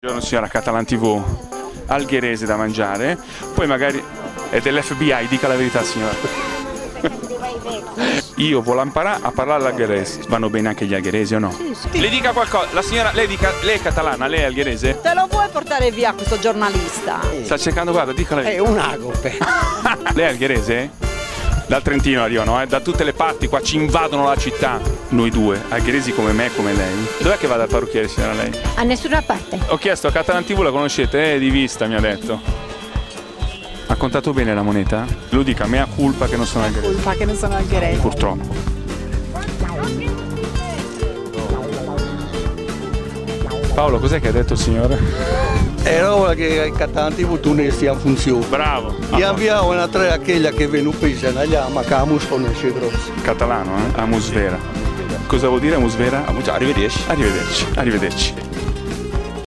Buongiorno signora, Catalan TV, algherese da mangiare, poi magari è dell'FBI, dica la verità signora. Io voglio imparare a parlare l'algherese, vanno bene anche gli algheresi o no? Sì. Le dica qualcosa, la signora, lei è catalana, lei è algherese? Te lo vuoi portare via questo giornalista? Sta cercando, guarda, dica la verità. È un agope. Lei è algherese? Dal Trentino arrivano, da tutte le parti qua ci invadono la città. Noi due, algheresi come me e come lei. Dov'è che va dal parrucchiere signora lei? A nessuna parte. Ho chiesto a Catalan TV, la conoscete? Di vista mi ha detto. Ha contato bene la moneta? Lo dica, mea culpa che non sono algherese. Colpa che non sono algherese. Purtroppo. Paolo, cos'è che ha detto il signore? Era ora che il Catalan TV tu ne sia in funzione. Bravo. E abbiamo una tre quella che è venuta in Senaglia, ma che amo conosce grosso. Catalano, Amusvera. Cosa vuol dire Amusvera? Arrivederci. Arrivederci. Arrivederci.